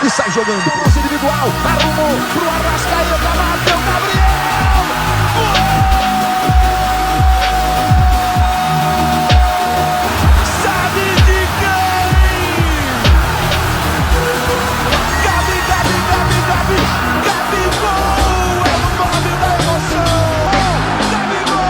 e sai jogando. Lance individual, arrumou pro Arrascaeta, bateu Gabriel! Sabe de quem? Gabigol! É o nome da emoção! Gabigol!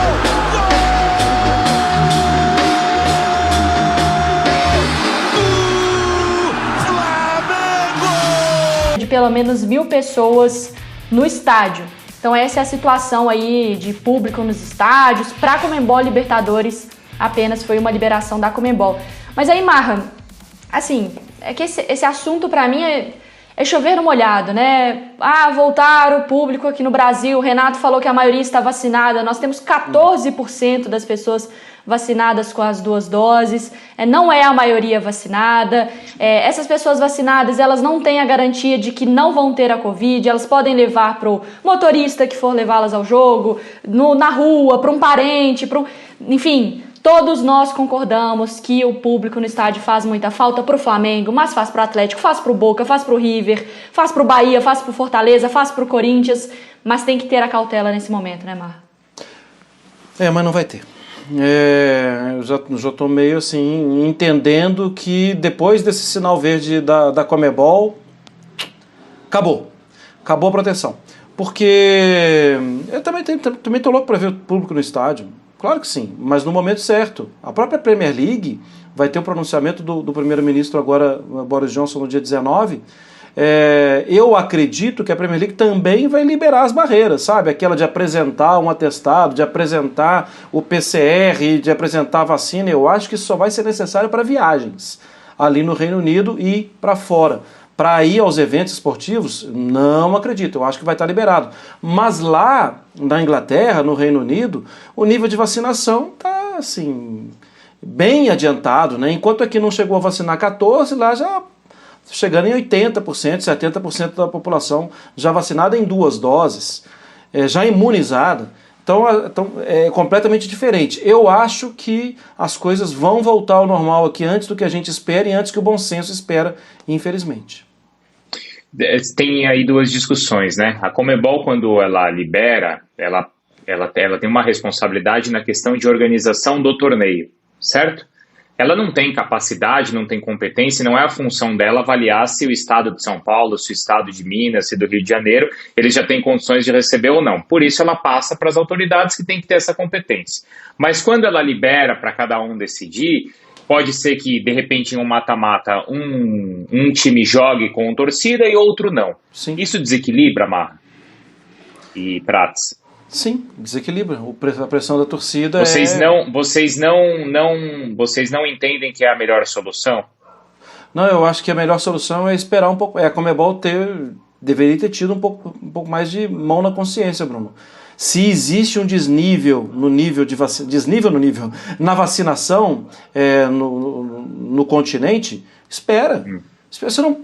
De pelo menos 1.000 pessoas no estádio. Então essa é a situação aí de público nos estádios. Para a Conmebol Libertadores apenas foi uma liberação da Conmebol. Mas aí, Marra, assim, é que esse assunto para mim é chover no molhado, né? Voltar o público aqui no Brasil. O Renato falou que a maioria está vacinada. Nós temos 14% das pessoas vacinadas com as 2 doses. Não é a maioria vacinada. Essas pessoas vacinadas, elas não têm a garantia de que não vão ter a Covid. Elas podem levar para o motorista que for levá-las ao jogo, na rua, para um parente, enfim... Todos nós concordamos que o público no estádio faz muita falta pro Flamengo, mas faz pro Atlético, faz pro Boca, faz pro River, faz pro Bahia, faz pro Fortaleza, faz pro Corinthians, mas tem que ter a cautela nesse momento, né, Mar? Mas não vai ter. Eu já tô meio assim, entendendo que depois desse sinal verde da Conmebol, acabou a proteção. Porque eu também tô louco para ver o público no estádio. Claro que sim, mas no momento certo. A própria Premier League vai ter o pronunciamento do primeiro-ministro agora, Boris Johnson, no dia 19. Eu acredito que a Premier League também vai liberar as barreiras, sabe? Aquela de apresentar um atestado, de apresentar o PCR, de apresentar a vacina. Eu acho que isso só vai ser necessário para viagens ali no Reino Unido e para fora. Para ir aos eventos esportivos, não acredito, eu acho que vai estar liberado. Mas lá na Inglaterra, no Reino Unido, o nível de vacinação está assim, bem adiantado, né? Enquanto aqui não chegou a vacinar 14, lá já chegando em 80%, 70% da população já vacinada em 2 doses, já imunizada. Então é completamente diferente. Eu acho que as coisas vão voltar ao normal aqui antes do que a gente espera e antes que o bom senso espera, infelizmente. Tem aí 2 discussões, né? A Conmebol, quando ela libera, ela tem uma responsabilidade na questão de organização do torneio, certo? Ela não tem capacidade, não tem competência, não é a função dela avaliar se o estado de São Paulo, se o estado de Minas, se do Rio de Janeiro, eles já têm condições de receber ou não. Por isso ela passa para as autoridades que têm que ter essa competência. Mas quando ela libera para cada um decidir, pode ser que, de repente, em um mata-mata, um time jogue com torcida e outro não. Sim. Isso desequilibra, Marra e Prats? Sim, desequilibra. A pressão da torcida Vocês não entendem que é a melhor solução? Não, eu acho que a melhor solução é esperar um pouco. A Conmebol deveria ter tido um pouco mais de mão na consciência, Bruno. Se existe um desnível na vacinação no continente, espera. Você não,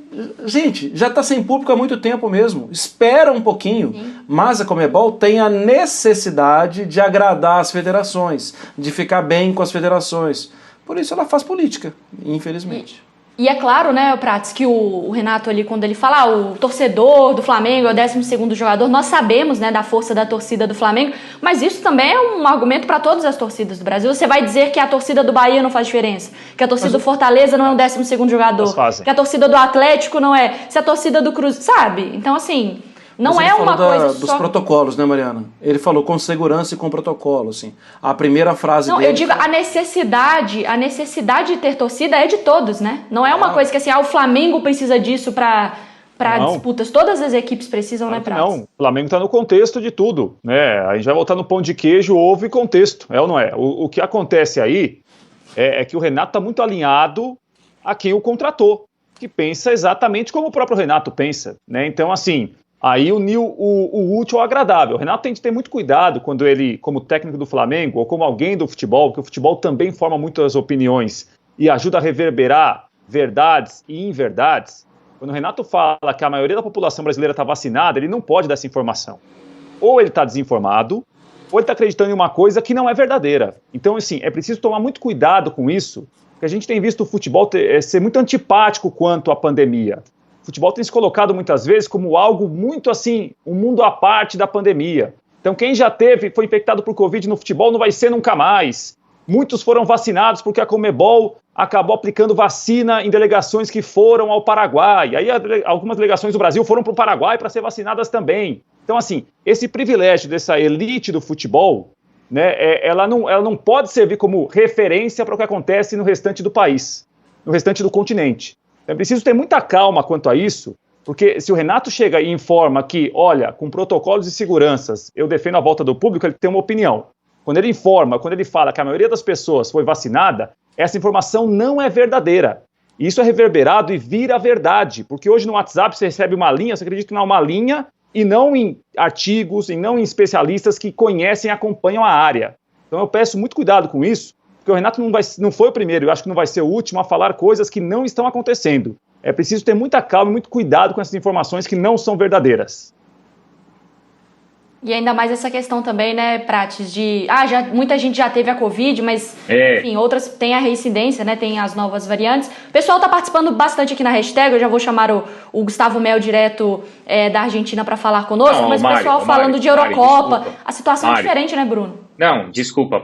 gente, já está sem público há muito tempo mesmo. Espera um pouquinho. Sim. Mas a Conmebol tem a necessidade de agradar as federações, de ficar bem com as federações. Por isso ela faz política, infelizmente. E é claro, né, Prats, que o Renato ali, quando ele fala o torcedor do Flamengo é o 12º jogador, nós sabemos, né, da força da torcida do Flamengo, mas isso também é um argumento para todas as torcidas do Brasil. Você vai dizer que a torcida do Bahia não faz diferença, que a torcida do Fortaleza não é o 12º jogador, que a torcida do Atlético não é, se a torcida do Cruzeiro, sabe? Então, assim... Não é uma coisa só... dos protocolos, né, Mariana? Ele falou com segurança e com protocolo, assim. A primeira frase dele... Não, eu digo, a necessidade de ter torcida é de todos, né? Não é uma coisa que, assim, o Flamengo precisa disso para disputas. Todas as equipes precisam, né, Prats? Não, o Flamengo está no contexto de tudo, né? A gente vai voltar no pão de queijo, ovo e contexto, é ou não é? O que acontece aí é que o Renato está muito alinhado a quem o contratou, que pensa exatamente como o próprio Renato pensa, né? Então, assim... Aí uniu o útil ao agradável. O Renato tem que ter muito cuidado quando ele, como técnico do Flamengo, ou como alguém do futebol, porque o futebol também forma muitas opiniões e ajuda a reverberar verdades e inverdades. Quando o Renato fala que a maioria da população brasileira está vacinada, ele não pode dar essa informação. Ou ele está desinformado, ou ele está acreditando em uma coisa que não é verdadeira. Então, assim, é preciso tomar muito cuidado com isso, porque a gente tem visto o futebol ser muito antipático quanto à pandemia. O futebol tem se colocado muitas vezes como algo muito assim, um mundo à parte da pandemia. Então quem já foi infectado por Covid no futebol não vai ser nunca mais. Muitos foram vacinados porque a Conmebol acabou aplicando vacina em delegações que foram ao Paraguai. Aí algumas delegações do Brasil foram para o Paraguai para ser vacinadas também. Então, assim, esse privilégio dessa elite do futebol, né, ela não pode servir como referência para o que acontece no restante do país, no restante do continente. É preciso ter muita calma quanto a isso, porque se o Renato chega e informa que, olha, com protocolos de seguranças, eu defendo a volta do público, ele tem uma opinião. Quando ele informa, quando ele fala que a maioria das pessoas foi vacinada, essa informação não é verdadeira. Isso é reverberado e vira verdade, porque hoje no WhatsApp você recebe uma linha, você acredita numa linha e não em artigos, e não em especialistas que conhecem e acompanham a área. Então eu peço muito cuidado com isso, porque o Renato não foi o primeiro, eu acho que não vai ser o último a falar coisas que não estão acontecendo. É preciso ter muita calma e muito cuidado com essas informações que não são verdadeiras. E ainda mais essa questão também, né, Prates, de... muita gente já teve a Covid, mas, enfim, outras têm a reincidência, né, tem as novas variantes. O pessoal tá participando bastante aqui na hashtag, eu já vou chamar o Gustavo Mel, direto da Argentina, para falar conosco, mas o pessoal falando de Eurocopa, a situação é diferente, né, Bruno? Não, desculpa,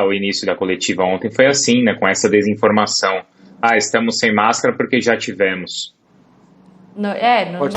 o início da coletiva ontem foi assim, né, com essa desinformação. Estamos sem máscara porque já tivemos. Não